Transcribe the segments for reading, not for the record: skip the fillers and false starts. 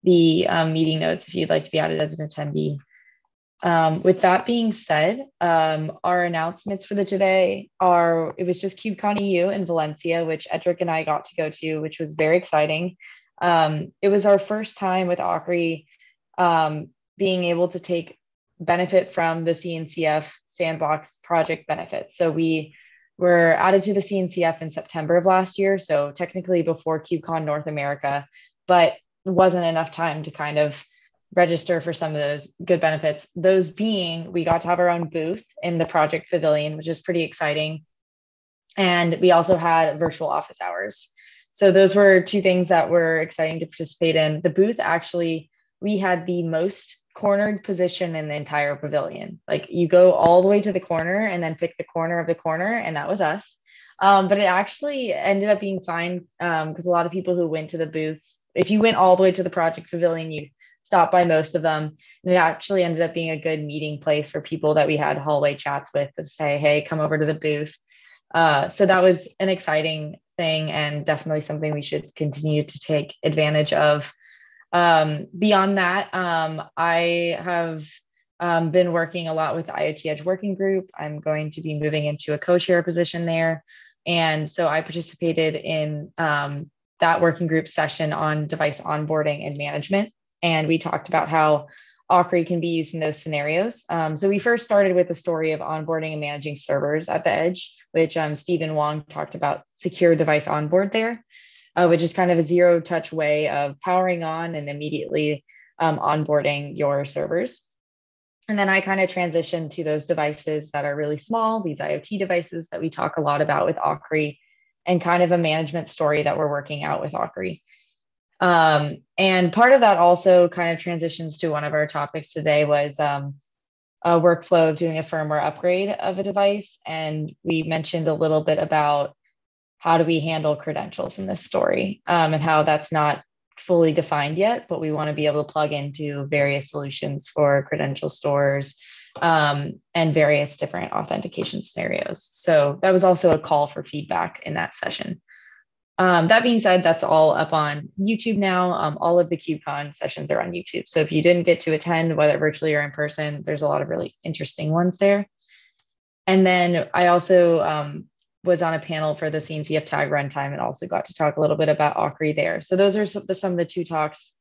the meeting notes if you'd like to be added as an attendee. With that being said, our announcements for the today are, it was just KubeCon EU in Valencia, which Edric and I got to go to, which was very exciting. It was our first time with Akri being able to take benefit from the CNCF sandbox project benefits. So we were added to the CNCF in September of last year, so technically before KubeCon North America, but wasn't enough time to kind of register for some of those good benefits. Those being, we got to have our own booth in the project pavilion, which is pretty exciting. And we also had virtual office hours. So those were two things that were exciting to participate in. The booth, actually, we had the most cornered position in the entire pavilion. Like you go all the way to the corner and then pick the corner of the corner, and that was us. But it actually ended up being fine because a lot of people who went to the booths, if you went all the way to the project pavilion, you stopped by most of them. And it actually ended up being a good meeting place for people that we had hallway chats with to say, hey, come over to the booth. So that was an exciting thing and definitely something we should continue to take advantage of. Beyond that, I have been working a lot with the IoT Edge working group. I'm going to be moving into a co-chair position there. And so I participated in that working group session on device onboarding and management. And we talked about how Akri can be used in those scenarios. So we first started with the story of onboarding and managing servers at the edge, which Stephen Wong talked about secure device onboard there, which is kind of a zero touch way of powering on and immediately onboarding your servers. And then I kind of transitioned to those devices that are really small, these IoT devices that we talk a lot about with Akri, and kind of a management story that we're working out with Akri. And part of that also kind of transitions to one of our topics today was a workflow of doing a firmware upgrade of a device. And we mentioned a little bit about how do we handle credentials in this story and how that's not fully defined yet, but we want to be able to plug into various solutions for credential stores and various different authentication scenarios. So that was also a call for feedback in that session. That being said, that's all up on YouTube now. All of the KubeCon sessions are on YouTube. So if you didn't get to attend, whether virtually or in person, there's a lot of really interesting ones there. And then I also was on a panel for the CNCF tag runtime and also got to talk a little bit about Akri there. So those are some of the two talks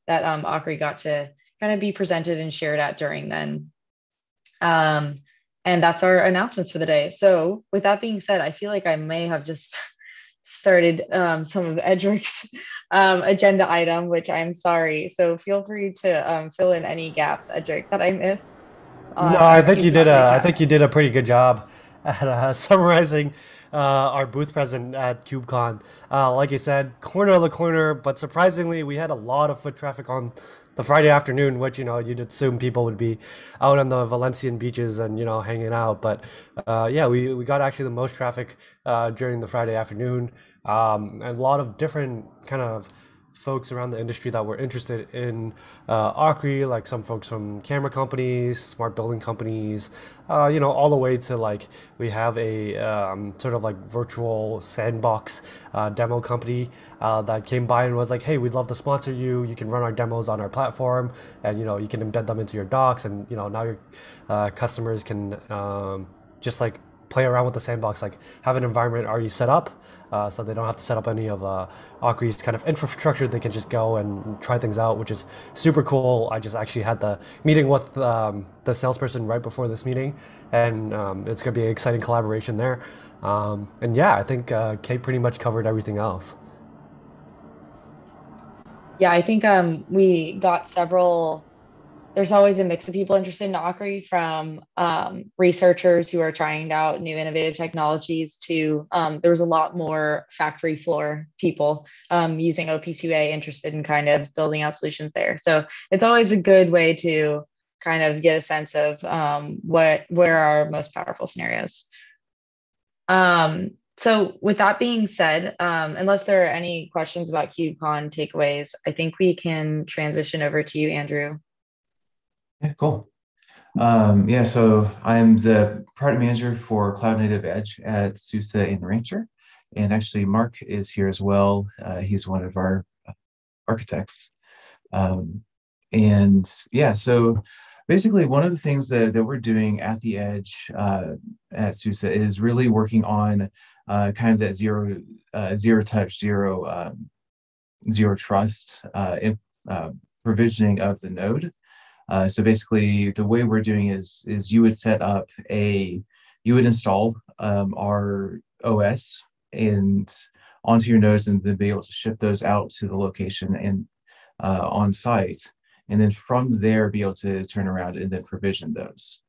that Akri got to kind of be presented and shared at during then. And that's our announcements for the day. So with that being said, I feel like I may have just started some of Edric's agenda item, which I'm sorry. So feel free to fill in any gaps, Edric, that I missed No, on our KubeCon I recap. think you did a pretty good job at summarizing our booth present at KubeCon. Like you said, corner of the corner, but surprisingly, we had a lot of foot traffic on the Friday afternoon, which you'd assume people would be out on the Valencian beaches and hanging out. But yeah, we got actually the most traffic during the Friday afternoon, and a lot of different kind of folks around the industry that were interested in Akri, like some folks from camera companies, smart building companies, all the way to like we have a sort of like virtual sandbox demo company that came by and was like, hey, we'd love to sponsor you. You can run our demos on our platform, and you can embed them into your docs, and now your customers can just like play around with the sandbox, like have an environment already set up, so they don't have to set up any of Akri's kind of infrastructure. They can just go and try things out, which is super cool. I just actually had the meeting with the salesperson right before this meeting, and it's going to be an exciting collaboration there. And yeah, I think Kate pretty much covered everything else. Yeah, I think we got several. There's always a mix of people interested in Akri, from researchers who are trying out new innovative technologies to there was a lot more factory floor people using OPC interested in kind of building out solutions there. So it's always a good way to kind of get a sense of where are most powerful scenarios. So with that being said, unless there are any questions about KubeCon takeaways, I think we can transition over to you, Andrew. Yeah, cool. Yeah, so I'm the product manager for Cloud Native Edge at SUSE in Rancher. And actually, Mark is here as well. He's one of our architects. And yeah, so basically one of the things that we're doing at the edge at SUSE is really working on kind of that zero touch, zero trust provisioning of the node. So basically the way we're doing is you would set up you would install our OS and onto your nodes and then be able to ship those out to the location and on site. And then from there, be able to turn around and then provision those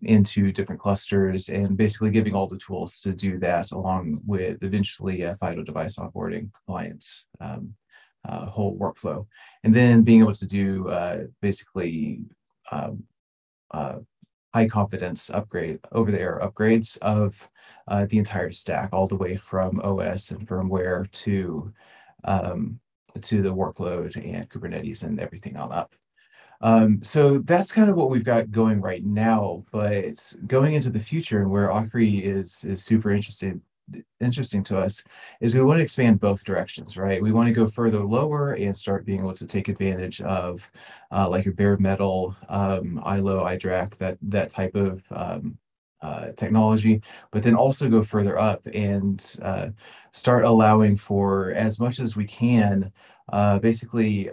into different clusters and basically giving all the tools to do that along with eventually FIDO device onboarding compliance whole workflow. And then being able to do basically high confidence over the air upgrades of the entire stack, all the way from OS and firmware to the workload and Kubernetes and everything on up. So that's kind of what we've got going right now, but going into the future and where Akri is super interesting to us is we want to expand both directions, right? We want to go further lower and start being able to take advantage of like your bare metal, ILO, iDRAC, that type of technology, but then also go further up and start allowing for as much as we can, basically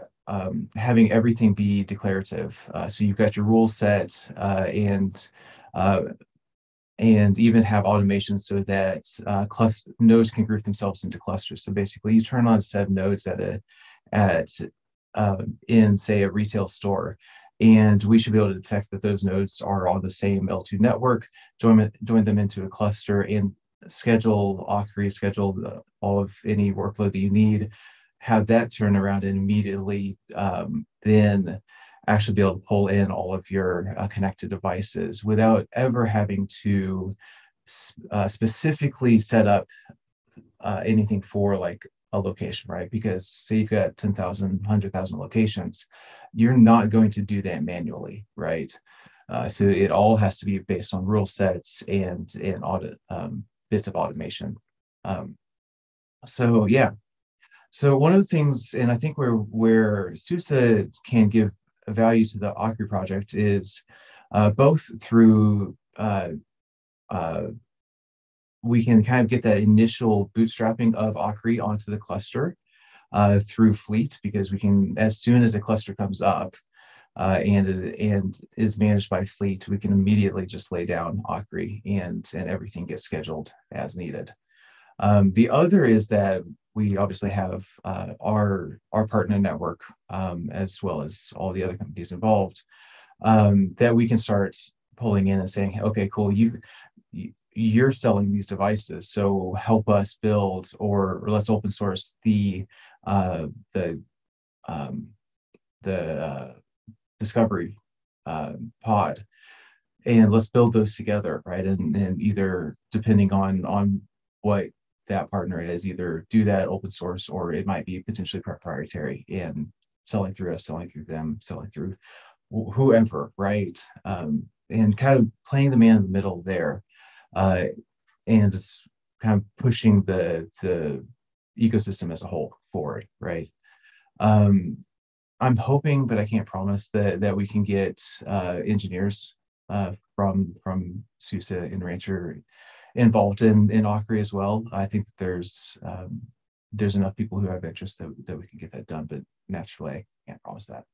having everything be declarative. So you've got your rule set and even have automation so that nodes can group themselves into clusters. So basically, you turn on a set of nodes in say a retail store, and we should be able to detect that those nodes are on the same L2 network, join them into a cluster, and schedule all of any workload that you need. Have that turn around and immediately then actually be able to pull in all of your connected devices without ever having to specifically set up anything for like a location, right? Because say you've got 10,000, 100,000 locations, you're not going to do that manually, right? So it all has to be based on rule sets and bits of automation. So yeah. So one of the things, and I think where SUSE can give value to the Akri project is both through we can kind of get that initial bootstrapping of Akri onto the cluster through Fleet, because we can, as soon as a cluster comes up and is managed by Fleet, we can immediately just lay down Akri and everything gets scheduled as needed. The other is that we obviously have our partner network, as well as all the other companies involved, that we can start pulling in and saying, okay, cool, you're selling these devices, so help us build, or let's open source the discovery pod, and let's build those together, right? And either depending on what that partner is, either do that open source, or it might be potentially proprietary and selling through us, selling through them, selling through whoever, right? And kind of playing the man in the middle there, and just kind of pushing the ecosystem as a whole forward, right? I'm hoping, but I can't promise that we can get engineers from SUSE and Rancher involved in Akri as well. I think that there's enough people who have interest that we can get that done, but naturally I can't promise that.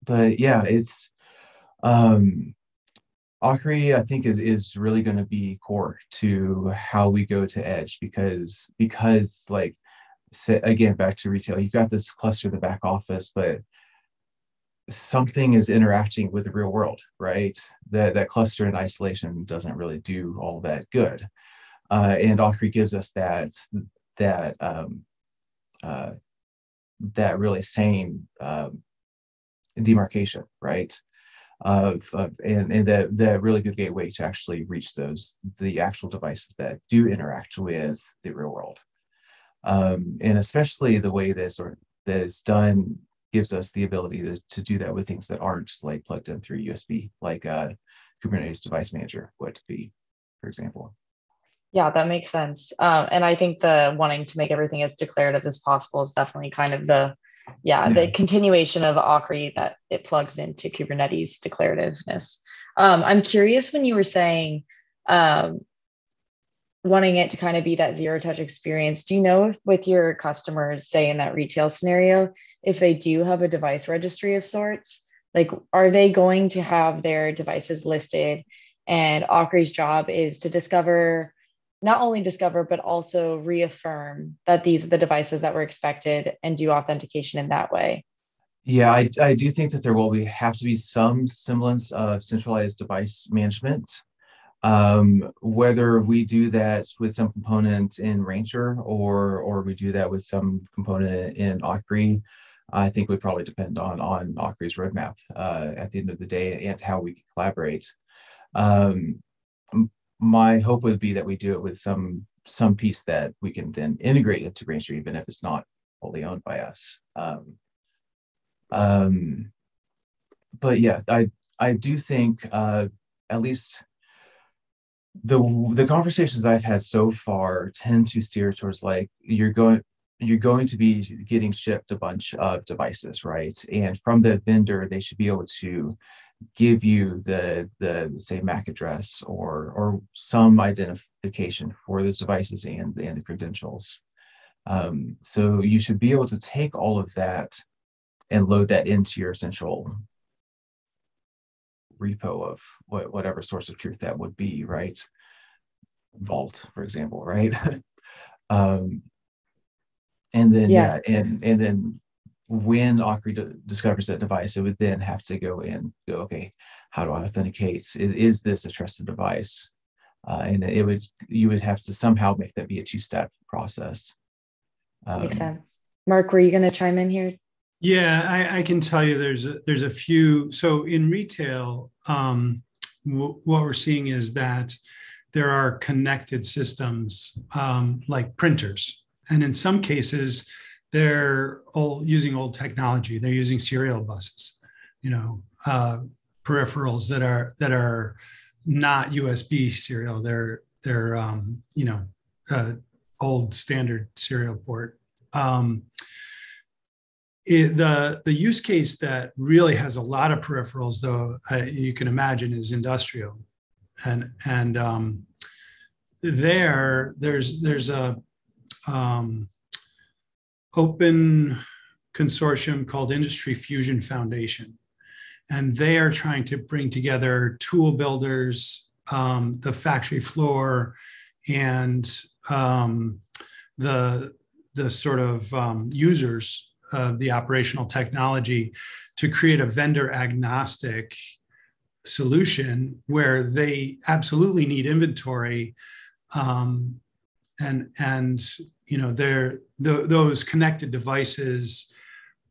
But yeah, it's Akri, I think, is really going to be core to how we go to edge, because like, again, back to retail, you've got this cluster in the back office, but something is interacting with the real world, right? That cluster in isolation doesn't really do all that good. And Akri gives us that really sane demarcation, right? And that really good gateway to actually reach the actual devices that do interact with the real world. And especially the way that is done gives us the ability to do that with things that aren't like plugged in through USB, like Kubernetes Device Manager would be, for example. Yeah, that makes sense. And I think the wanting to make everything as declarative as possible is definitely kind of the Yeah. continuation of Akri that it plugs into Kubernetes declarativeness. I'm curious when you were saying um, wanting it to kind of be that zero touch experience. Do you know if with your customers, say in that retail scenario, if they do have a device registry of sorts, like are they going to have their devices listed and Akri's job is to discover, not only discover, but also reaffirm that these are the devices that were expected and do authentication in that way? Yeah, I do think that there will have to be some semblance of centralized device management. Whether we do that with some component in Ranger or we do that with some component in Akri, I think would probably depend on Akri's roadmap at the end of the day and how we collaborate. Um, my hope would be that we do it with some piece that we can then integrate into Ranger, even if it's not wholly owned by us. Um, but yeah, I do think at least the conversations I've had so far tend to steer towards like you're going to be getting shipped a bunch of devices, right? And from the vendor, they should be able to give you the say MAC address or some identification for those devices and the credentials. So you should be able to take all of that and load that into your essential repo of whatever source of truth that would be, right? Vault, for example, right? um, and then Yeah, yeah, and then when Akri discovers that device, it would then have to go in, go, okay, how do I authenticate? Is this a trusted device? And you would have to somehow make that be a two-step process. makes Um, sense. Mark, were you going to chime in here? Yeah, I can tell you there's a few. So in retail, what we're seeing is that there are connected systems like printers, and in some cases, they're using old technology. They're using serial buses, peripherals that are not USB serial. They're old standard serial port. The use case that really has a lot of peripherals, though, you can imagine, is industrial, and there's a open consortium called Industry Fusion Foundation, and they are trying to bring together tool builders, the factory floor, and the sort of users of the operational technology to create a vendor agnostic solution where they absolutely need inventory, and those connected devices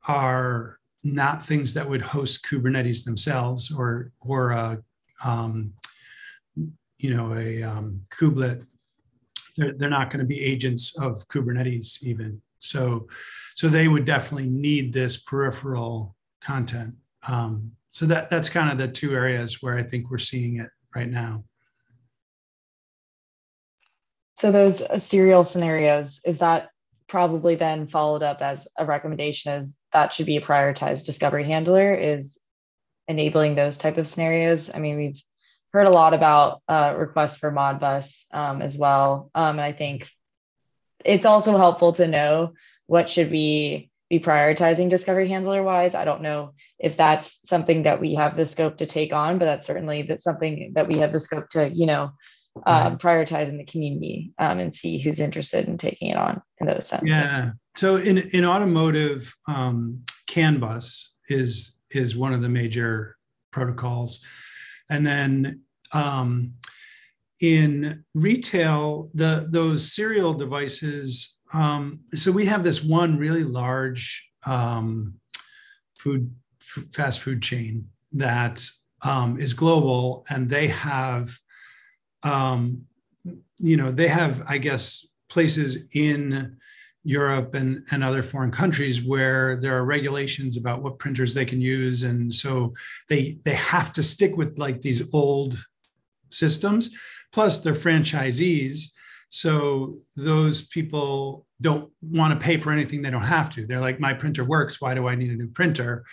are not things that would host Kubernetes themselves or a kubelet. They're not going to be agents of Kubernetes even. So they would definitely need this peripheral content. So that's kind of the two areas where I think we're seeing it right now. So those serial scenarios, is that probably then followed up as a recommendation as that should be a prioritized discovery handler, is enabling those type of scenarios? I mean, we've heard a lot about requests for Modbus as well. And I think it's also helpful to know what should we be prioritizing discovery handler wise. I don't know if that's something that we have the scope to take on, but that's something that we have the scope to, Right. prioritize in the community and see who's interested in taking it on in those senses. Yeah. So in automotive, CAN bus is one of the major protocols, and then in retail, those serial devices. So we have this one really large fast food chain that is global, and they have, I guess, places in Europe and other foreign countries where there are regulations about what printers they can use, and so they have to stick with like these old systems. Plus, they're franchisees, So those people don't want to pay for anything they don't have to. They're like, my printer works. Why do I need a new printer?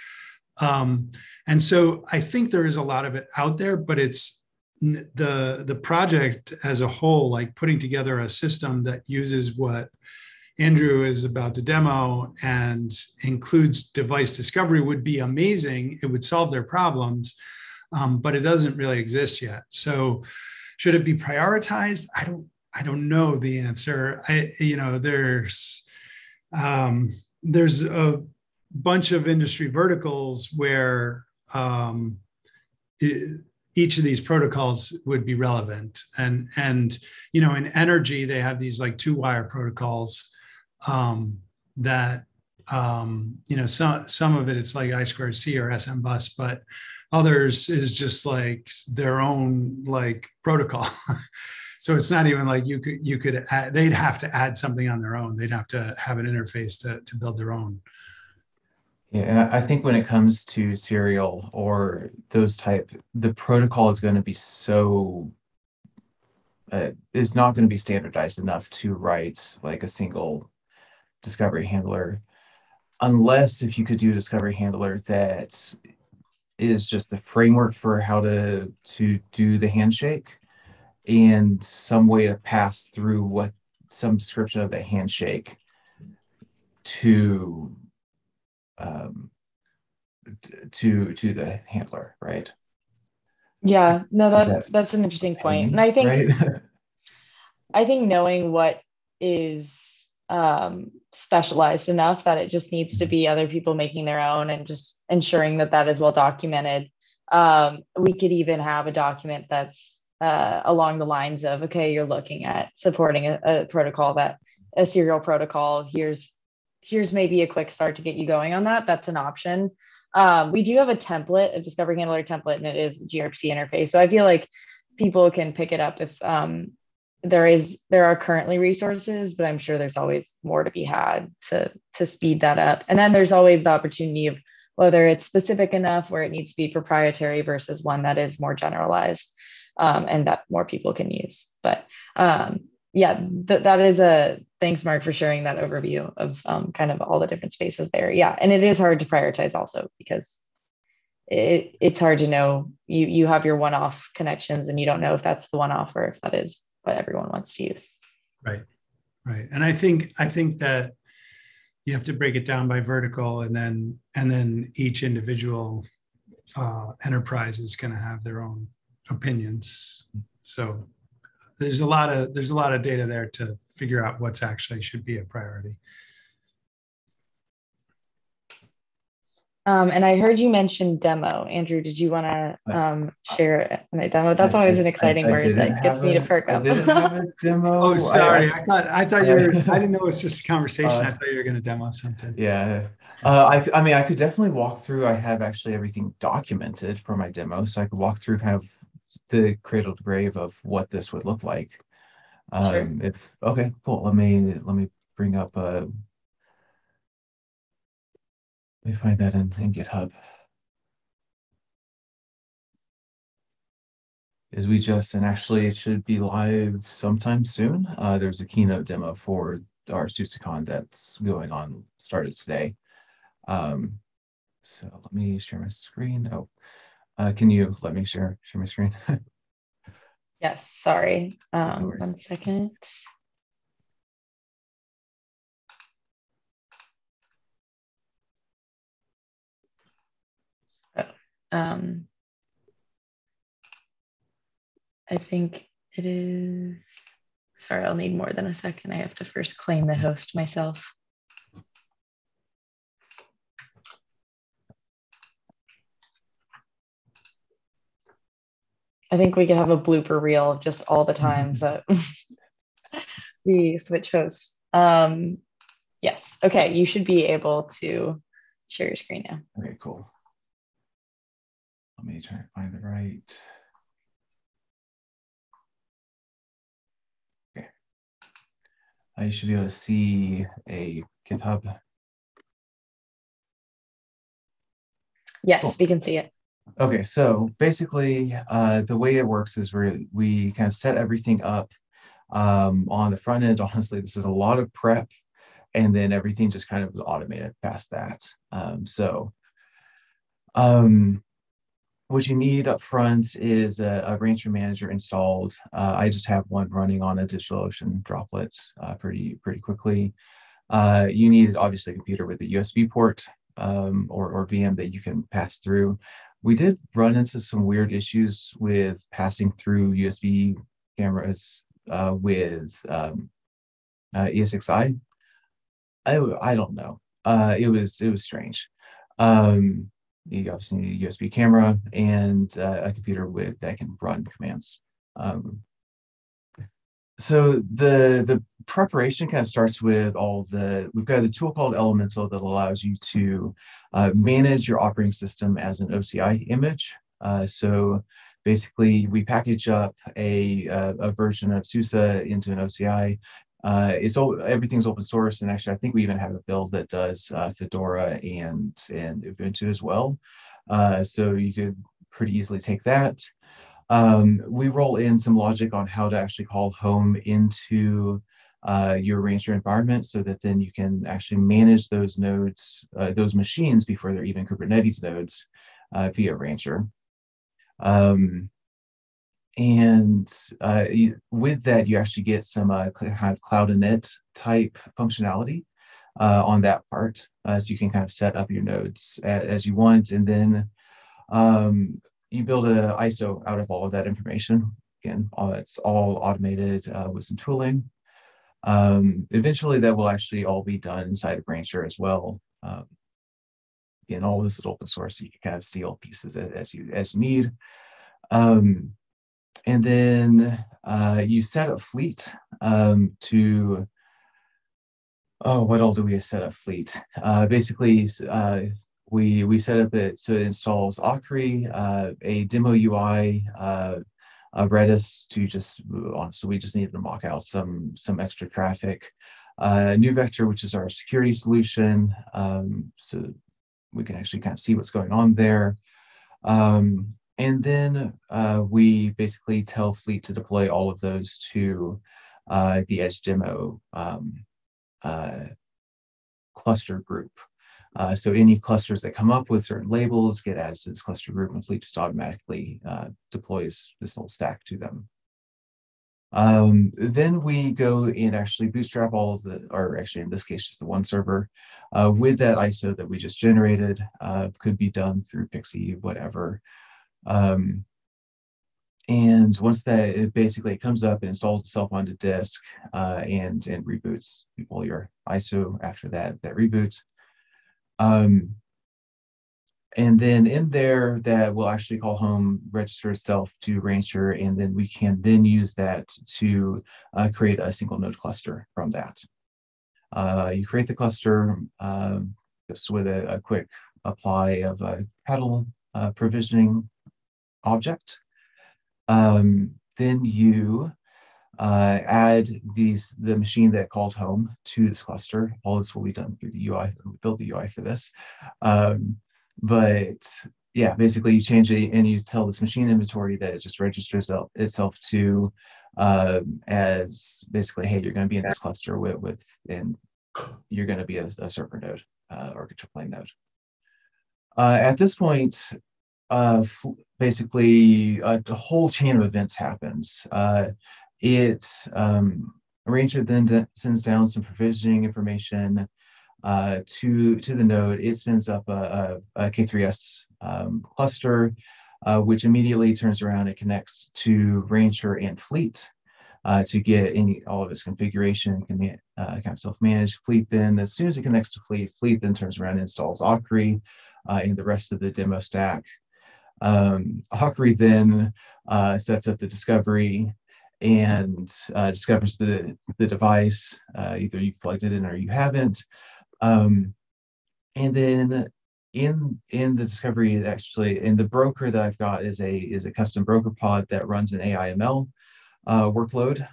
And so I think there is a lot of it out there, but it's the project as a whole, like putting together a system that uses what Andrew is about to demo and includes device discovery would be amazing. It would solve their problems, but it doesn't really exist yet. So should it be prioritized? I don't know the answer. There's a bunch of industry verticals where each of these protocols would be relevant. And in energy, they have these like 2-wire protocols that some of it, it's like I2C or SM bus, but others is just like their own like protocol. So it's not even like you could add, they'd have to add something on their own. They'd have to have an interface to build their own. Yeah, and I think when it comes to serial or those type, the protocol is going to be is not going to be standardized enough to write like a single discovery handler, unless if you could do a discovery handler that is just the framework for how to do the handshake and some way to pass through some description of the handshake to the handler, right? Yeah, no, that's an interesting point. And I think right? I think knowing what is specialized enough that it just needs to be other people making their own and just ensuring that that is well documented. We could even have a document that's along the lines of, okay, you're looking at supporting a protocol a serial protocol. Here's maybe a quick start to get you going on that. That's an option. We do have a template, a discovery handler template, and it is gRPC interface. So I feel like people can pick it up if there are currently resources, but I'm sure there's always more to be had to speed that up. And then there's always the opportunity of whether it's specific enough where it needs to be proprietary versus one that is more generalized and that more people can use. But yeah, that is thanks, Mark, for sharing that overview of kind of all the different spaces there. Yeah, and it is hard to prioritize also because it's hard to know. You have your one-off connections and you don't know if that's the one-off or if that is what everyone wants to use. Right. And I think that you have to break it down by vertical, and then each individual enterprise is going to have their own opinions. So there's a lot of data there to figure out what's actually should be a priority. And I heard you mention demo. Andrew, did you want to share a demo? That's always an exciting word that gets me to perk up. I didn't have a demo. Oh, sorry. I thought you were. I didn't know it was just a conversation. I thought you were going to demo something. Yeah. I mean, I could definitely walk through. I have actually everything documented for my demo, so I could walk through kind of the cradle to grave of what this would look like. Sure. Okay, cool. Let me bring up let me find that in GitHub. And actually it should be live sometime soon. There's a keynote demo for our SUSECon that's started today. So let me share my screen. Oh, can you let me share my screen? Yes, sorry. No worries. 1 second. I think it is, sorry, I'll need more than a second. I have to first claim the host myself. I think we could have a blooper reel of just all the times that we switch hosts. Yes, okay, you should be able to share your screen now. Okay, cool. Let me try to find the right. Okay. You should be able to see a GitHub. Yes, Cool. we can see it. Okay, so basically the way it works is we kind of set everything up On the front end, honestly, this is a lot of prep, and then everything just kind of was automated past that. What you need up front is a Rancher Manager installed. I just have one running on a DigitalOcean droplet pretty quickly. You need obviously a computer with a USB port or VM that you can pass through. We did run into some weird issues with passing through USB cameras with ESXi. I don't know. It was strange. You obviously need a USB camera and a computer that can run commands. So the preparation kind of starts with we've got a tool called Elemental that allows you to manage your operating system as an OCI image. So basically we package up a version of SUSE into an OCI. Everything's open source, and actually I think we even have a build that does Fedora and Ubuntu as well. So you could pretty easily take that. We roll in some logic on how to actually call home into your Rancher environment so that then you can actually manage those nodes, those machines before they're even Kubernetes nodes via Rancher. With that, you actually get some kind of cloud init type functionality on that part. So you can kind of set up your nodes as you want, and then you build an ISO out of all of that information. Again, it's all automated with some tooling. Eventually, that will actually all be done inside of Rancher as well. Again, all this is open source, so you can kind of steal pieces as you need. And then you set up Fleet to, what all do we set up Fleet? Basically, we set up it so it installs Akri, a demo UI, Redis to just, so we just needed to mock out some extra traffic. New Vector, which is our security solution, so we can actually kind of see what's going on there. And then we basically tell Fleet to deploy all of those to the Edge Demo cluster group. So any clusters that come up with certain labels get added to this cluster group, and Fleet just automatically deploys this whole stack to them. Then we go and actually bootstrap all of or actually in this case, just the one server with that ISO that we just generated. Could be done through Pixie, whatever. And once it basically comes up, it installs itself onto disk and reboots. You pull your ISO after that reboot. And then in there, that will actually call home, register itself to Rancher, and then we can then use that to create a single node cluster from that. You create the cluster just with a quick apply of a paddle provisioning object. Then you add the machine that called home to this cluster. All this will be done through the UI. We built the UI for this. But yeah, basically you change it and you tell this machine inventory that it just registers itself to as basically, hey, you're going to be in this cluster and you're going to be a server node or control plane node. At this point, basically the whole chain of events happens. Rancher then sends down some provisioning information to the node. It spins up a K3s cluster, which immediately turns around and connects to Rancher and Fleet to get all of its configuration, can kind of self-manage. Fleet then, as soon as it connects to Fleet then turns around and installs Akri and the rest of the demo stack. Akri then sets up the discovery and discovers the device. Either you plugged it in or you haven't. And then in the discovery, actually, in the broker that I've got is a custom broker pod that runs an AIML workload.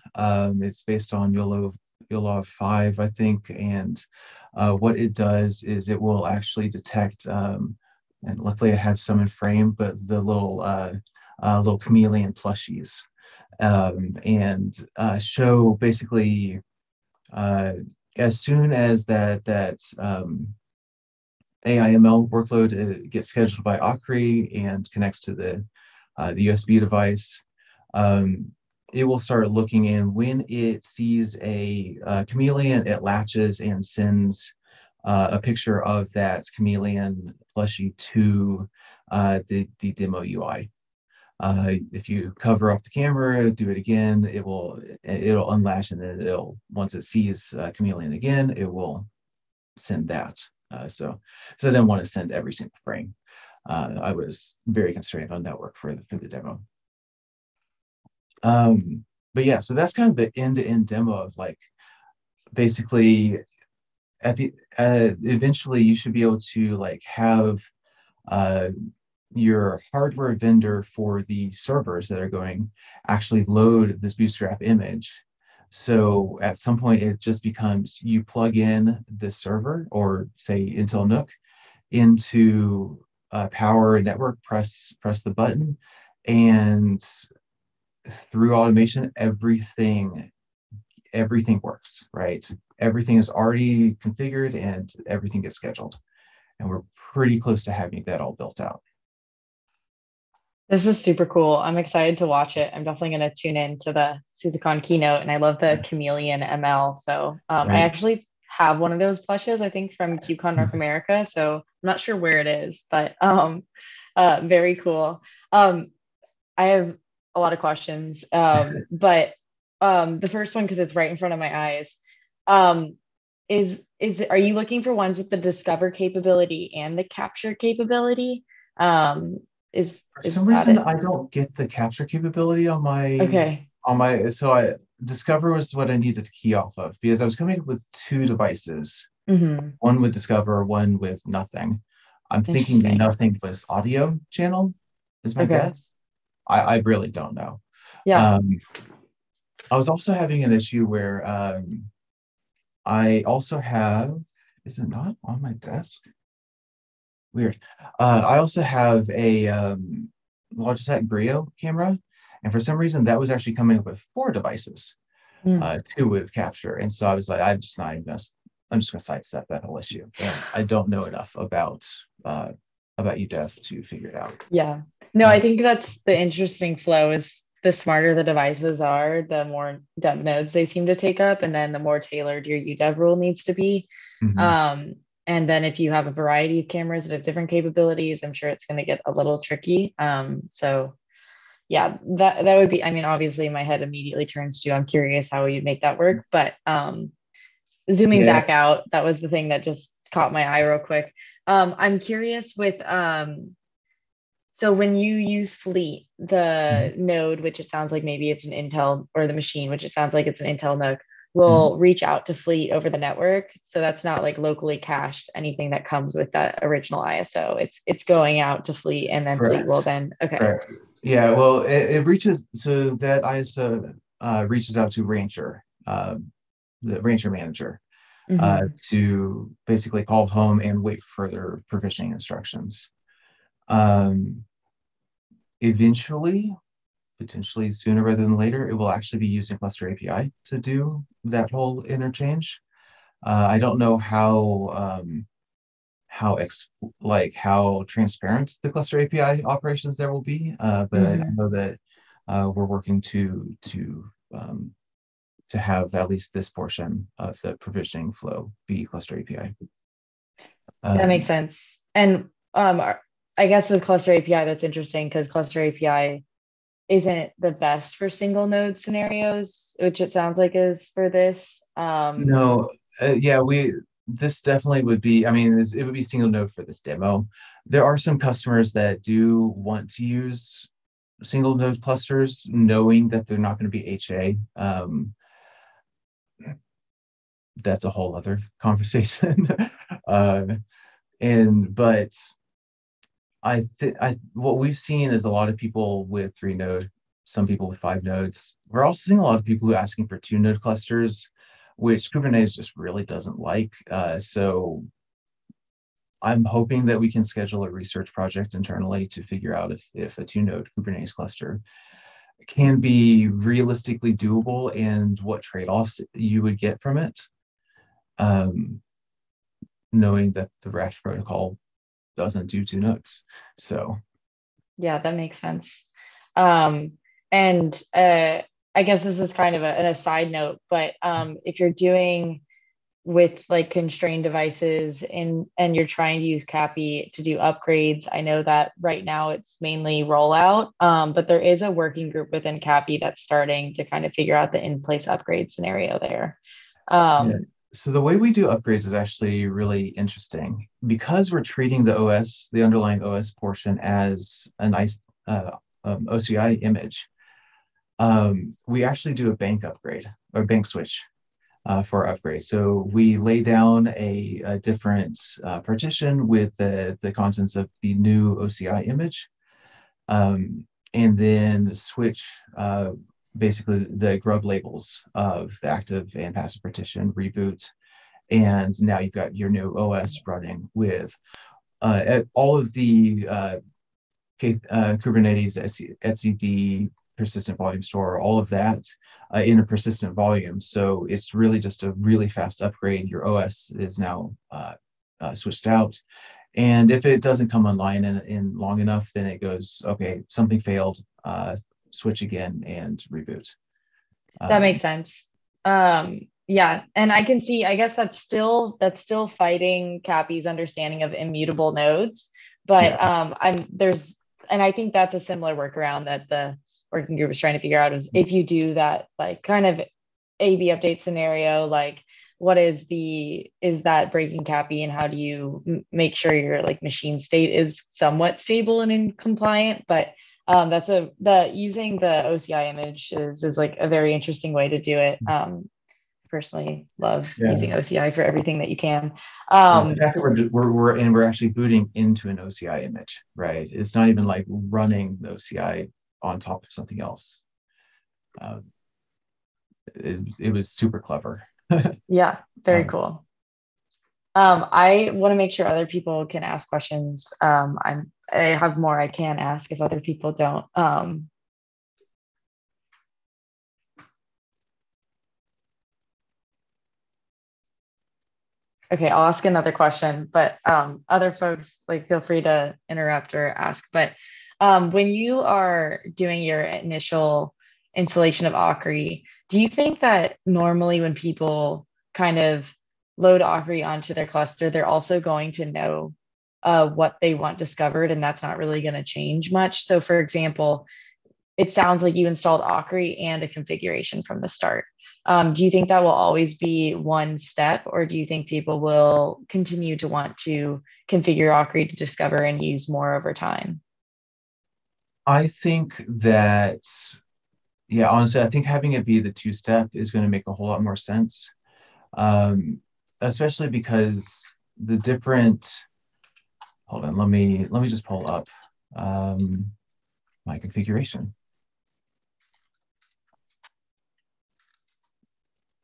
It's based on YOLO 5, I think, and what it does is it will actually detect, and luckily I have some in frame, but the little chameleon plushies. and show basically as soon as that AI/ML workload gets scheduled by Akri and connects to the USB device, it will start looking in. When it sees a chameleon, it latches and sends a picture of that chameleon plushie to the demo UI. If you cover up the camera, do it again, it'll unlatch, and then once it sees chameleon again, it will send that. So I didn't want to send every single frame. I was very constrained on network for the demo. But yeah, so that's kind of the end-to-end demo of like basically at the eventually you should be able to like have your hardware vendor for the servers that are going actually load this bootstrap image. So at some point it just becomes you plug in the server, or say Intel NUC, into power network, press the button, and through automation everything works, right? Everything is already configured and everything gets scheduled, and we're pretty close to having that all built out. This is super cool. I'm excited to watch it. I'm definitely going to tune in to the SUSECon keynote, and I love the Chameleon ML. So Right. I actually have one of those plushes, I think, from KubeCon North America. So I'm not sure where it is, but very cool. I have a lot of questions, but the first one, because it's right in front of my eyes, are you looking for ones with the discover capability and the capture capability? For some reason, I don't get the capture capability on my so Discover was what I needed to key off of, because I was coming up with two devices, one with Discover, one with nothing. I'm thinking the nothing was audio channel is my guess. I really don't know. Yeah. I was also having an issue where I also have, is it not on my desk? Weird. I also have a Logitech Brio camera, and for some reason that was actually coming up with 4 devices, 2 with capture, and so I was like, I'm just gonna sidestep that whole issue, and I don't know enough about UDEV to figure it out. Yeah, no, I think that's the interesting flow. Is the smarter the devices are, the more dev nodes they seem to take up, and then the more tailored your UDEV rule needs to be. And then if you have a variety of cameras that have different capabilities, I'm sure it's going to get a little tricky. So yeah, that would be, I mean, obviously my head immediately turns to, I'm curious how you'd make that work, but zooming back out, that was the thing that just caught my eye real quick. I'm curious with, so when you use Fleet, the node, which it sounds like maybe it's an Intel, or the machine, which it sounds like it's an Intel NUC, will reach out to Fleet over the network. So that's not like locally cached anything that comes with that original ISO. It's going out to Fleet, and then Fleet will then, Correct. Yeah, well, it reaches, so that ISO reaches out to Rancher, the Rancher manager, to basically call home and wait for further provisioning instructions. Eventually, potentially sooner rather than later, it will actually be using Cluster API to do that whole interchange. I don't know how transparent the Cluster API operations there will be, but I know that we're working to have at least this portion of the provisioning flow be Cluster API. That makes sense. And I guess with Cluster API, that's interesting because Cluster API isn't the best for single node scenarios, which it sounds like is for this. No, yeah, this definitely would be, I mean, it would be single node for this demo. There are some customers that do want to use single node clusters, knowing that they're not going to be HA. That's a whole other conversation. But what we've seen is a lot of people with 3 node, some people with 5 nodes. We're also seeing a lot of people who are asking for 2 node clusters, which Kubernetes just really doesn't like. So I'm hoping that we can schedule a research project internally to figure out if a 2 node Kubernetes cluster can be realistically doable and what trade-offs you would get from it, knowing that the Raft protocol doesn't do 2 nodes. So yeah, that makes sense. And I guess this is kind of an aside note, but if you're doing with like constrained devices and you're trying to use CAPI to do upgrades, I know that right now it's mainly rollout, but there is a working group within CAPI that's starting to kind of figure out the in-place upgrade scenario there. yeah. So the way we do upgrades is actually really interesting because we're treating the OS, the underlying OS portion, as a nice OCI image. We actually do a bank upgrade or bank switch for upgrade. So we lay down a different partition with the contents of the new OCI image, and then switch basically the grub labels of the active and passive partition, reboot, and now you've got your new OS running with all of the Kubernetes, etcd, persistent volume store, all of that in a persistent volume. So it's really just a really fast upgrade. Your OS is now switched out. And if it doesn't come online in long enough, then it goes, okay, something failed, switch again and reboot. That makes sense. Yeah, and I can see, I guess that's still fighting CAPI's understanding of immutable nodes, but yeah. And I think that's a similar workaround that the working group is trying to figure out is if you do that like kind of A/B update scenario, like what is that breaking CAPI and how do you make sure your like machine state is somewhat stable and in compliant? But using the OCI image is like a very interesting way to do it. Personally love using OCI for everything that you can. The fact that we're actually booting into an OCI image, right? It's not even like running the OCI on top of something else. It was super clever. Yeah, very cool. I want to make sure other people can ask questions. I have more I can ask if other people don't. Okay, I'll ask another question, but other folks like feel free to interrupt or ask. But when you are doing your initial installation of Akri, do you think that normally when people kind of load Akri onto their cluster, they're also going to know what they want discovered, and that's not really going to change much? So for example, it sounds like you installed Akri and a configuration from the start. Do you think that will always be one step, or do you think people will continue to want to configure Akri to discover and use more over time? I think that, yeah, honestly, I think having it be the 2-step is going to make a whole lot more sense, especially because the different, hold on, let me just pull up my configuration.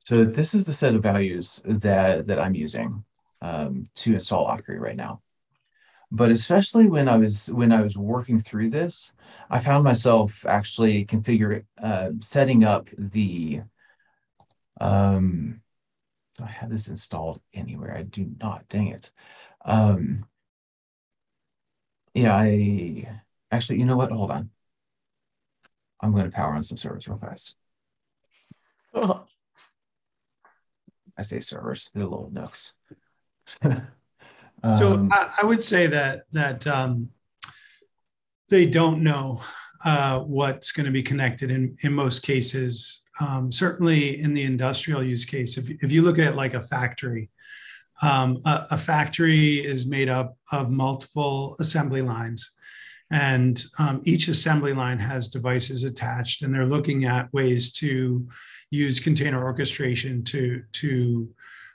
So this is the set of values that I'm using to install Akri right now. But especially when I was working through this, I found myself actually setting up the. Do I have this installed anywhere? I do not. Dang it. Yeah, I actually. You know what? Hold on. I'm going to power on some servers real fast. Cool. I say servers, they're little nooks. So I would say that they don't know what's going to be connected in most cases. Certainly in the industrial use case, if you look at like a factory is made up of multiple assembly lines. And each assembly line has devices attached, and they're looking at ways to use container orchestration to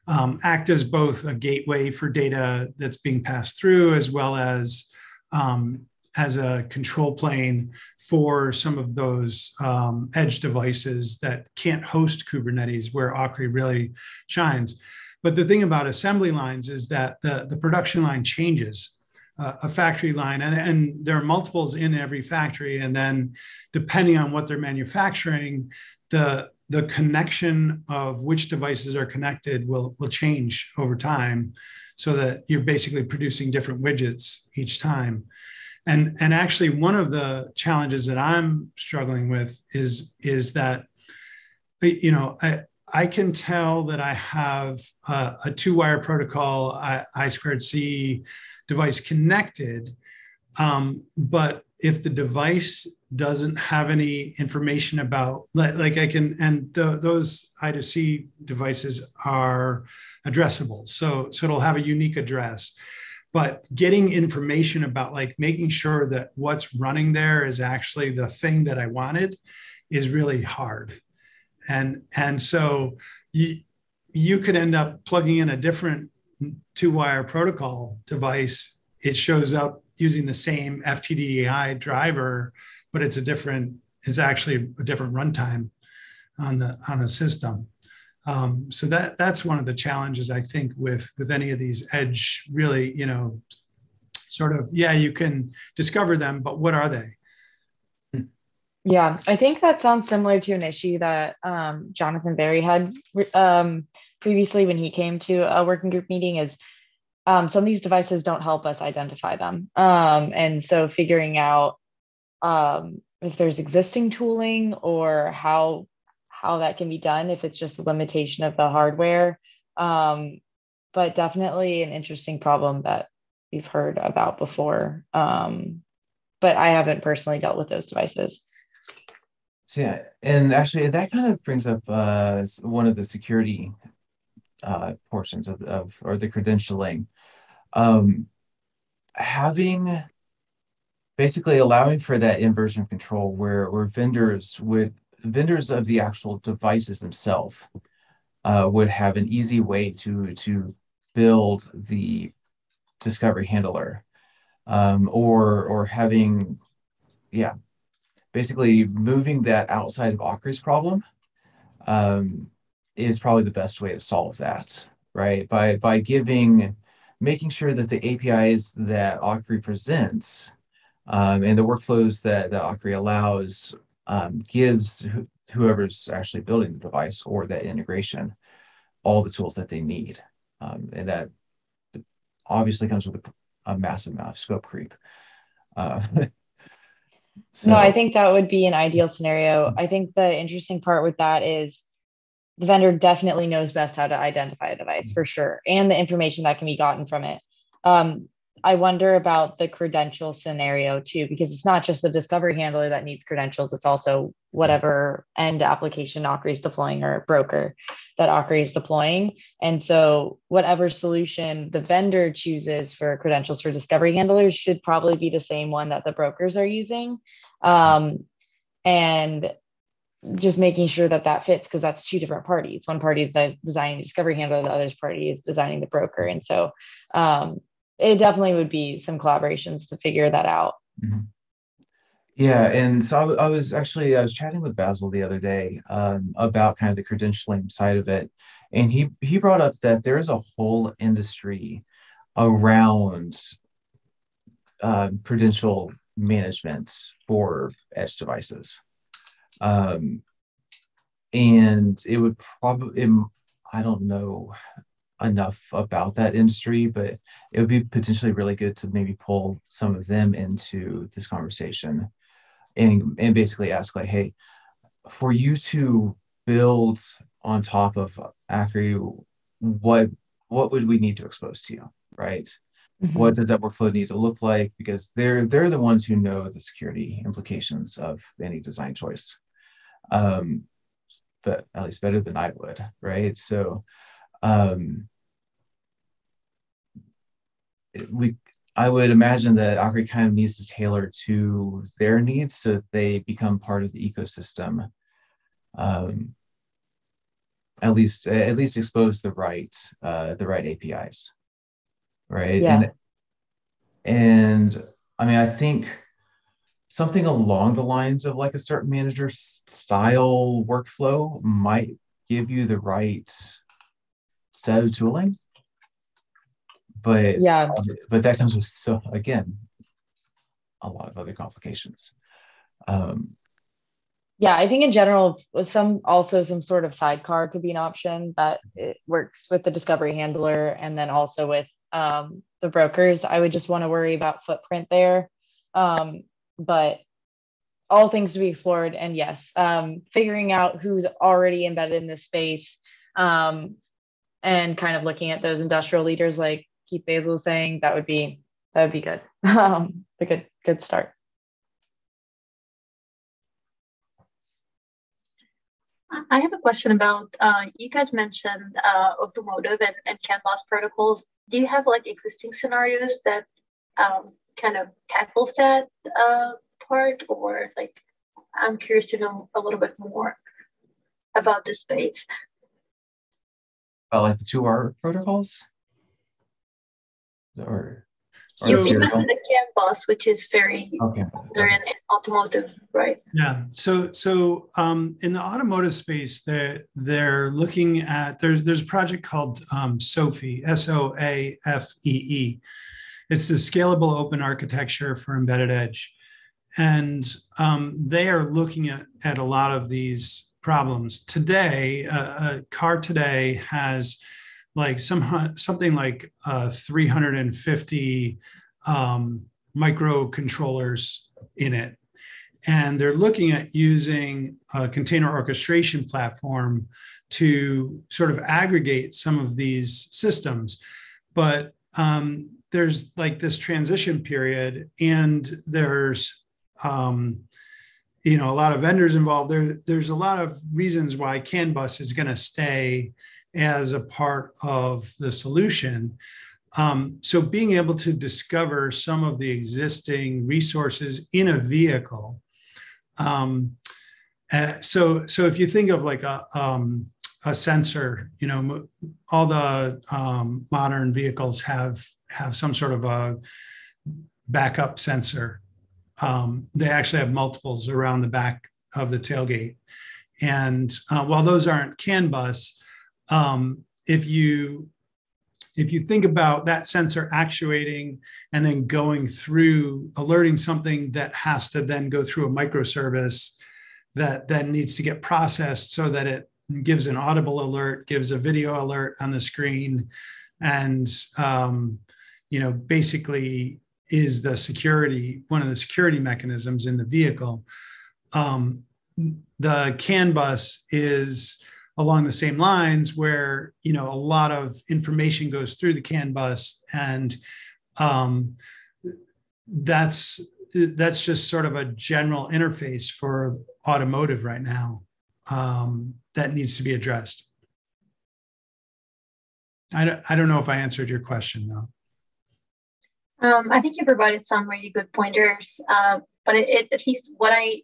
act as both a gateway for data that's being passed through, as well as a control plane for some of those edge devices that can't host Kubernetes, where Akri really shines. But the thing about assembly lines is that the production line changes. a factory line, and there are multiples in every factory. And then depending on what they're manufacturing, the connection of which devices are connected will change over time, so that you're basically producing different widgets each time. And actually, one of the challenges that I'm struggling with is that, you know, I can tell that I have a two-wire protocol I2C device connected, but if the device doesn't have any information about, like I can, and those I2C devices are addressable, so it'll have a unique address. But getting information about, like, making sure that what's running there is actually the thing that I wanted is really hard. And so you could end up plugging in a different two-wire protocol device. It shows up using the same FTDI driver, but it's actually a different runtime on the system. So that's one of the challenges, I think, with any of these edge, really, you know, sort of, yeah, you can discover them, but what are they? Yeah, I think that sounds similar to an issue that Jonathan Berry had previously when he came to a working group meeting, is some of these devices don't help us identify them. And so figuring out if there's existing tooling or how that can be done, if it's just a limitation of the hardware. But definitely an interesting problem that we've heard about before. But I haven't personally dealt with those devices. So yeah, and actually that kind of brings up one of the security portions of or the credentialing. Having basically allowing for that inversion control where vendors of the actual devices themselves would have an easy way to build the discovery handler, or having, yeah, basically moving that outside of Akri's problem is probably the best way to solve that, right? By making sure that the APIs that Akri presents and the workflows that Akri allows gives whoever's actually building the device or that integration all the tools that they need. And that obviously comes with a massive amount of scope creep. So, no, I think that would be an ideal scenario. I think the interesting part with that is the vendor definitely knows best how to identify a device for sure, and the information that can be gotten from it. I wonder about the credential scenario too, because it's not just the discovery handler that needs credentials, it's also whatever end application Akri is deploying or broker that Akri is deploying. And so whatever solution the vendor chooses for credentials for discovery handlers should probably be the same one that the brokers are using. And just making sure that fits, because that's two different parties. One party is designing the discovery handler, the other party is designing the broker. And so it definitely would be some collaborations to figure that out. mm-hmm. Yeah, and so I was chatting with Basil the other day about kind of the credentialing side of it, and he brought up that there's a whole industry around credential management for edge devices, and it would probably, I don't know enough about that industry, but it would be potentially really good to maybe pull some of them into this conversation and basically ask, like, hey, for you to build on top of Akri, what would we need to expose to you, right? Mm-hmm. What does that workflow need to look like? Because they're the ones who know the security implications of any design choice, but at least better than I would, right? So I would imagine that Akri kind of needs to tailor to their needs so that they become part of the ecosystem. At least expose the right APIs, right? Yeah. And I mean, I think something along the lines of like a certain manager style workflow might give you the right set of tooling. but Yeah. but that comes with, so again, a lot of other complications. Yeah, I think in general, with some sort of sidecar could be an option that it works with the discovery handler and then also with the brokers. I would just want to worry about footprint there. But all things to be explored. And yes, figuring out who's already embedded in this space and kind of looking at those industrial leaders like Keith Basil was saying, that would be good. A good start. I have a question about, you guys mentioned Automotive and CAN bus protocols. Do you have like existing scenarios that kind of tackles that part, or like, I'm curious to know a little bit more about this space. Like the 2R protocols? You mentioned the CAN bus, which is very popular in automotive, right? Yeah. So in the automotive space, they're looking at, there's a project called SOAFEE, SOAFEE. It's the Scalable Open Architecture for Embedded Edge. And they are looking at a lot of these problems. Today, a car today has like something like 350 microcontrollers in it. And they're looking at using a container orchestration platform to sort of aggregate some of these systems. But there's like this transition period, and there's a lot of vendors involved. There's a lot of reasons why CAN bus is going to stay as a part of the solution. So being able to discover some of the existing resources in a vehicle. So if you think of like a sensor, all the modern vehicles have some sort of a backup sensor. They actually have multiples around the back of the tailgate. And while those aren't CAN bus, if you think about that sensor actuating and then going through, alerting something that has to then go through a microservice that then needs to get processed so that it gives an audible alert, gives a video alert on the screen, and basically is one of the security mechanisms in the vehicle. The CAN bus is along the same lines, where a lot of information goes through the CAN bus, and that's just sort of a general interface for automotive right now that needs to be addressed. I don't know if I answered your question though. I think you provided some really good pointers, but at least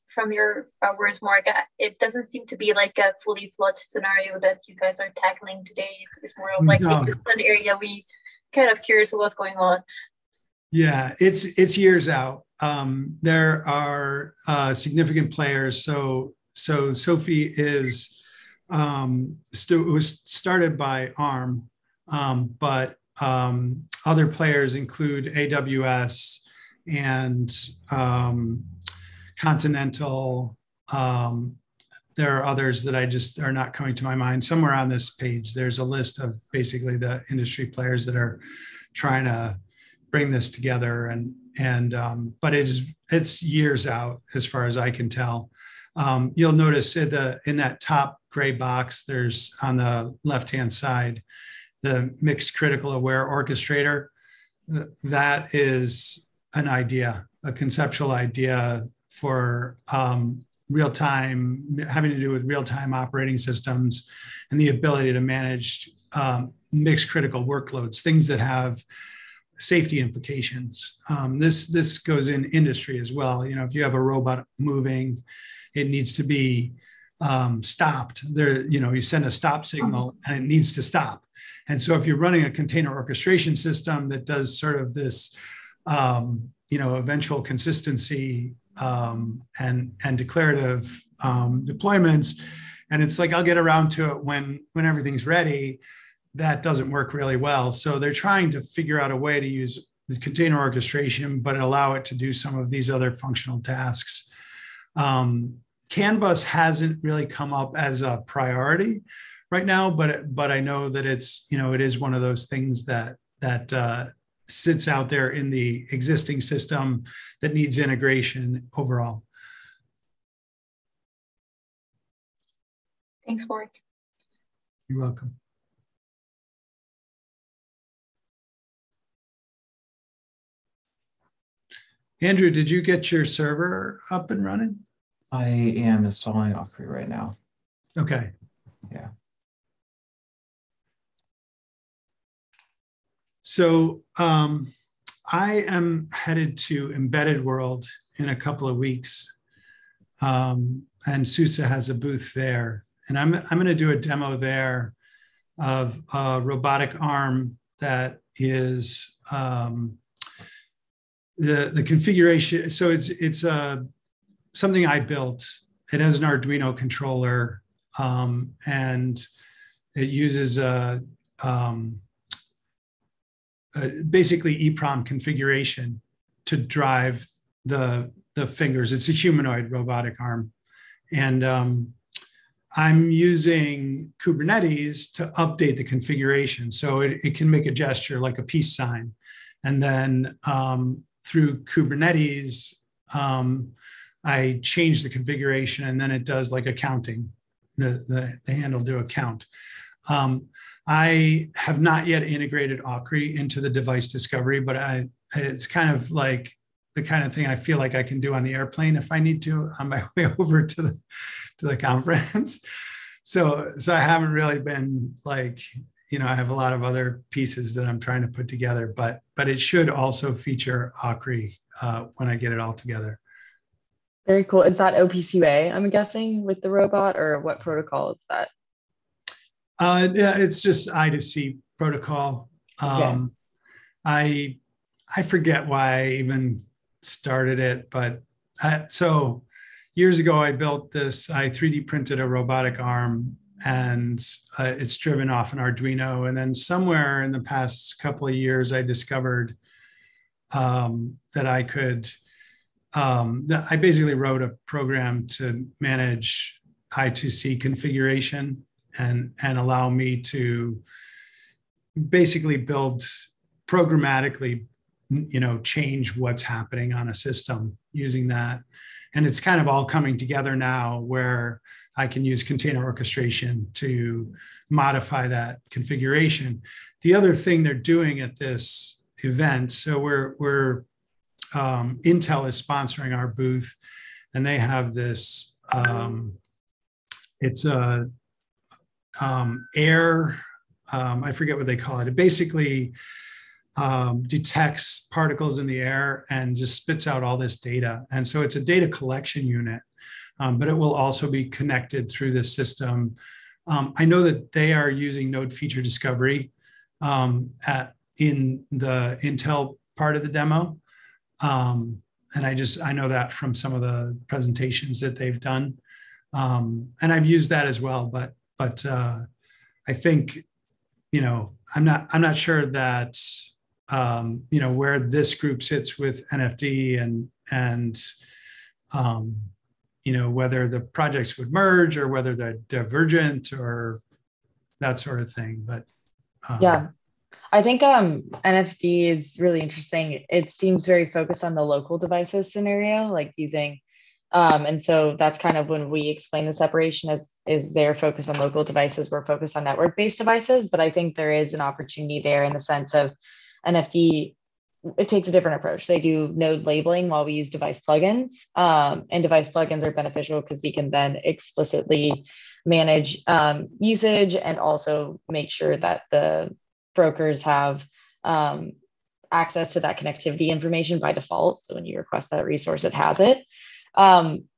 from your words, Mark, it doesn't seem to be like a fully fledged scenario that you guys are tackling today. It's more of like it's an area we kind of curious of what's going on. Yeah, it's years out. There are significant players. So SOAFEE was started by ARM, but other players include AWS and Continental. There are others that I just are not coming to my mind. Somewhere on this page, there's a list of basically the industry players that are trying to bring this together. But it's years out as far as I can tell. You'll notice in that top gray box, there's on the left-hand side, the mixed critical aware orchestrator. That is an idea, a conceptual idea for real-time, having to do with real-time operating systems and the ability to manage mixed critical workloads, things that have safety implications. This goes in industry as well. If you have a robot moving, it needs to be stopped. You send a stop signal and it needs to stop. And so if you're running a container orchestration system that does sort of this, eventual consistency and declarative deployments, and it's like, I'll get around to it when everything's ready, that doesn't work really well. So they're trying to figure out a way to use the container orchestration, but allow it to do some of these other functional tasks. CAN bus hasn't really come up as a priority right now, but I know that it's, it is one of those things that sits out there in the existing system that needs integration overall. Thanks, Mark. You're welcome. Andrew, did you get your server up and running? I am installing Akri right now. Okay. Yeah. So I am headed to Embedded World in a couple of weeks. And SUSE has a booth there. And I'm going to do a demo there of a robotic arm that is the configuration. So it's something I built. It has an Arduino controller, and it uses basically EEPROM configuration to drive the fingers. It's a humanoid robotic arm, and I'm using Kubernetes to update the configuration so it can make a gesture like a peace sign, and then through Kubernetes, I change the configuration, and then it does like a counting. The hand will do a count. I have not yet integrated Akri into the device discovery, but it's kind of like the kind of thing I feel like I can do on the airplane if I need to on my way over to the conference. So I haven't really been like, I have a lot of other pieces that I'm trying to put together, but it should also feature Akri when I get it all together. Very cool. Is that OPC-UA, I'm guessing, with the robot, or what protocol is that? Yeah, it's just I2C protocol. Okay. I forget why I even started it, but so years ago I built this. I 3D printed a robotic arm, and it's driven off an Arduino. And then somewhere in the past couple of years, I discovered that I could. I basically wrote a program to manage I2C configuration and allow me to basically build programmatically, change what's happening on a system using that. And it's kind of all coming together now where I can use container orchestration to modify that configuration. The other thing they're doing at this event, so we're Intel is sponsoring our booth, and they have this, it's a air, I forget what they call it. It basically detects particles in the air and just spits out all this data. And so it's a data collection unit, but it will also be connected through this system. I know that they are using node feature discovery in the Intel part of the demo. And I know that from some of the presentations that they've done. And I've used that as well, but I think, I'm not sure that, where this group sits with NFD and whether the projects would merge or whether they're divergent or that sort of thing. But yeah, I think NFD is really interesting. It seems very focused on the local devices scenario, like using, and so that's kind of when we explain the separation is their focus on local devices, we're focused on network-based devices. But I think there is an opportunity there in the sense of NFD, it takes a different approach. They do node labeling while we use device plugins, and device plugins are beneficial because we can then explicitly manage usage and also make sure that the brokers have access to that connectivity information by default. So when you request that resource, it has it.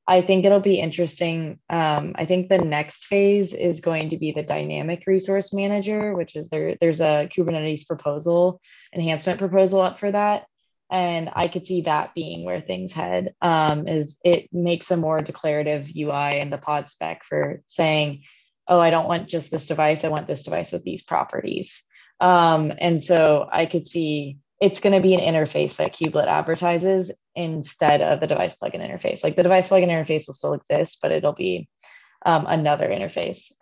I think it'll be interesting. I think the next phase is going to be the dynamic resource manager, which is there's a Kubernetes enhancement proposal up for that. And I could see that being where things head, is it makes a more declarative UI in the pod spec for saying, oh, I don't want just this device. I want this device with these properties. And so I could see it's going to be an interface that Kubelet advertises instead of the device plugin interface. Like the device plugin interface will still exist, but it'll be another interface.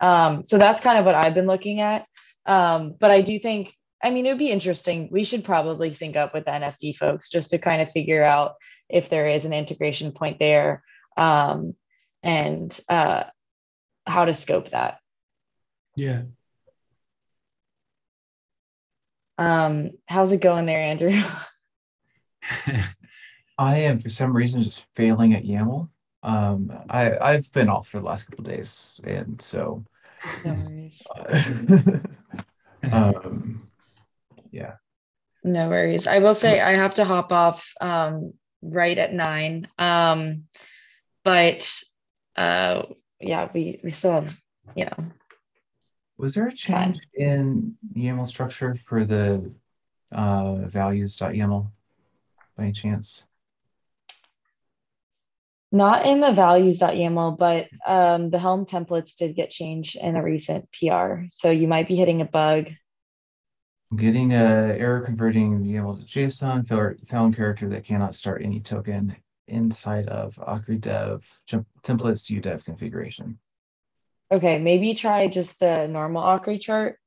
So that's kind of what I've been looking at. But I do think, I mean, it would be interesting. We should probably sync up with the NFT folks just to kind of figure out if there is an integration point there, and how to scope that. Yeah. How's it going there, Andrew? I am for some reason just failing at YAML. I've been off for the last couple of days, and so No worries. Yeah. No worries. I will say I have to hop off right at 9. But yeah, we still have, you know. Was there a change in YAML structure for the values.yaml by any chance? Not in the values.yaml, but the Helm templates did get changed in a recent PR. So you might be hitting a bug. I'm getting a error converting YAML to JSON, found character that cannot start any token inside of Akri dev templates udev configuration. Okay, maybe try just the normal Akri chart.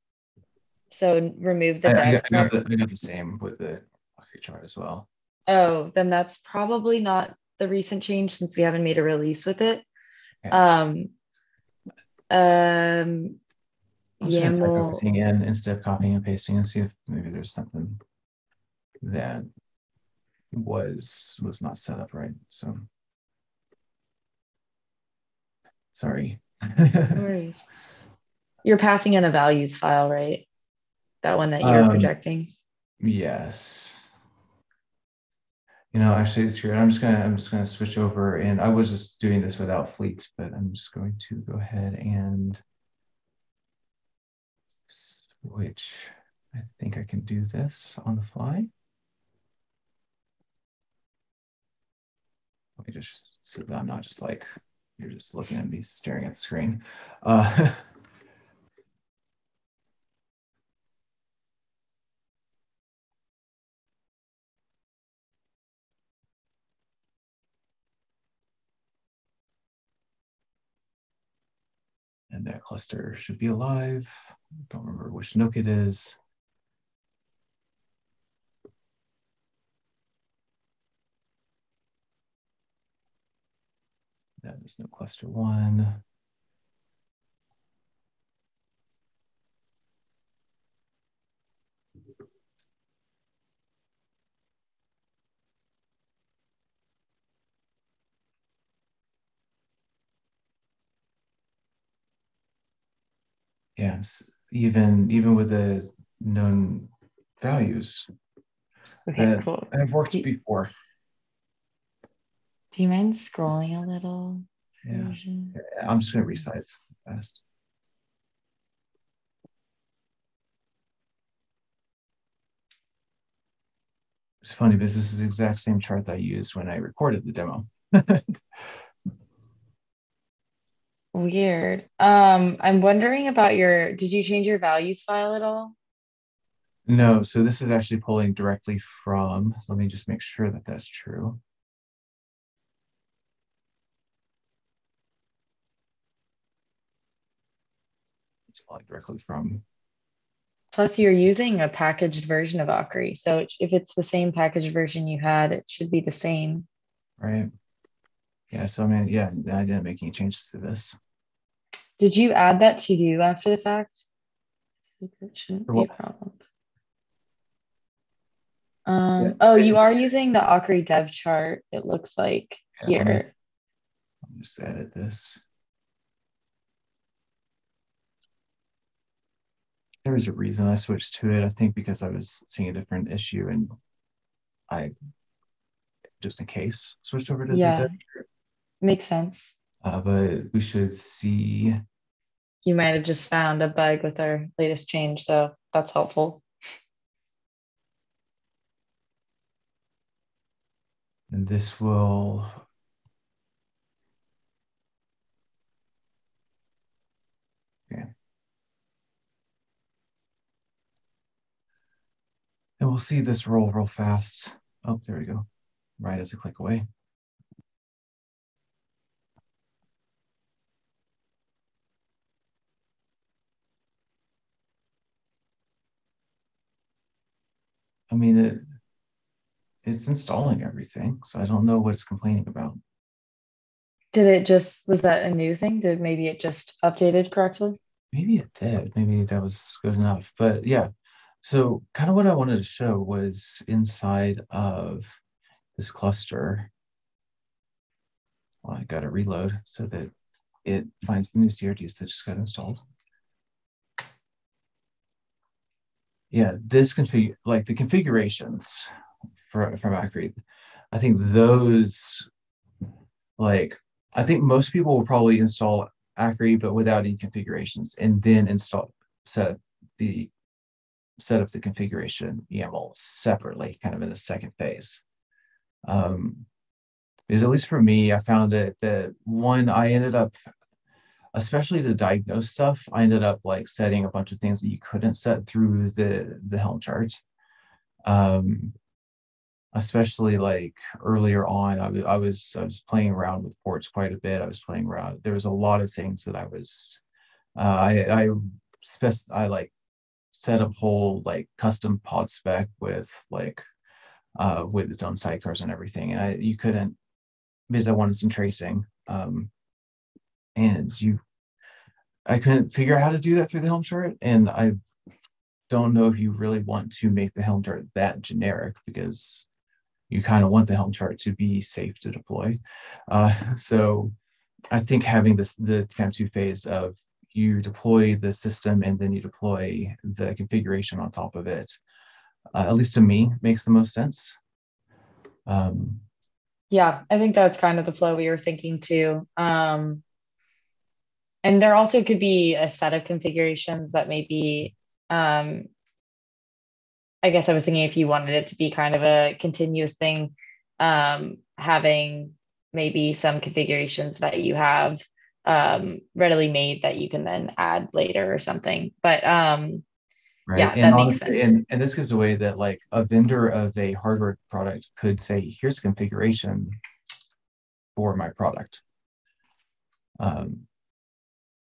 So remove the dev part. I got the same with the Akri chart as well. Oh, then that's probably not the recent change since we haven't made a release with it. Okay. I'm just gonna type everything in instead of copying and pasting and see if maybe there's something that was not set up right. So sorry. No worries. You're passing in a values file, right? That one that you're projecting. Yes. You know, actually it's great. I'm just gonna switch over, and I was just doing this without fleets, but I'm just going to go ahead and switch. I think I can do this on the fly. Let me just so that I'm not just like you're just looking at me staring at the screen. And that cluster should be alive. Don't remember which nook it is. That is no cluster 1. Yeah, even with the known values that Cool. have worked before. Do you mind scrolling a little? Yeah, I'm just gonna resize fast. It's funny because this is the exact same chart that I used when I recorded the demo. Weird. I'm wondering about did you change your values file at all? No, so this is actually pulling directly from, let me just make sure that that's true. It's pulling directly from. Plus you're using a packaged version of Akri. So if it's the same packaged version you had, it should be the same. Right. Yeah, so I mean, yeah, I didn't make any changes to this. Did you add that to do after the fact? I think that shouldn't be a problem. Oh, you are using the Akri dev chart, it looks like here. I'll just edit this. There was a reason I switched to it, I think because I was seeing a different issue and I, just in case, switched over to the dev chart. Makes sense. But we should see. You might have just found a bug with our latest change, so that's helpful. And this will. we'll see this roll real fast. Oh, there we go. Right as I click away. I mean, it's installing everything, so I don't know what it's complaining about. Was that a new thing? Did maybe it just updated correctly? Maybe it did. Maybe that was good enough. But yeah, so kind of what I wanted to show was inside of this cluster. Well, I got to reload so that it finds the new CRDs that just got installed. Yeah, this like the configurations from Akri, I think those, like, I think most people will probably install Akri, but without any configurations, and then set up the configuration YAML separately, kind of in the second phase. Because at least for me, I found that one, I ended up, especially to diagnose stuff, I ended up like setting a bunch of things that you couldn't set through the Helm charts. Especially like earlier on, I was playing around with ports quite a bit. I was playing around. There was a lot of things that I was I like set up whole like custom pod spec with like with its own sidecars and everything. And you couldn't, because I wanted some tracing. And I couldn't figure out how to do that through the Helm chart. And I don't know if you really want to make the Helm chart that generic, because you kind of want the Helm chart to be safe to deploy. So I think having the kind of two phase of you deploy the system and then you deploy the configuration on top of it, at least to me, makes the most sense. Yeah, I think that's kind of the flow we were thinking too. And there also could be a set of configurations that maybe, I guess I was thinking if you wanted it to be kind of a continuous thing, having maybe some configurations that you have readily made that you can then add later or something. But right. yeah, And that makes honestly, sense. and this gives away that like a vendor of a hardware product could say, here's configuration for my product.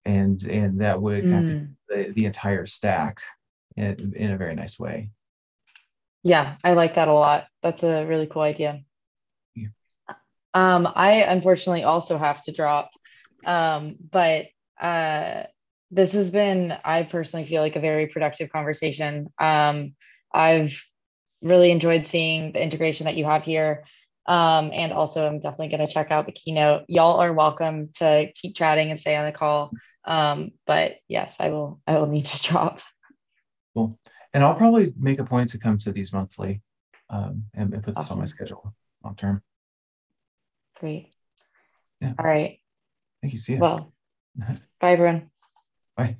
And that would kind of the entire stack in a very nice way. Yeah, I like that a lot. That's a really cool idea. Yeah. I unfortunately also have to drop, but this has been, I personally feel like a very productive conversation. I've really enjoyed seeing the integration that you have here. And also, I'm definitely going to check out the keynote. Y'all are welcome to keep chatting and stay on the call. But yes, I will need to drop. Cool. And I'll probably make a point to come to these monthly and put this on my Awesome. schedule long term. Great. Yeah. All right. Thank you. See you. Well, bye, everyone. Bye.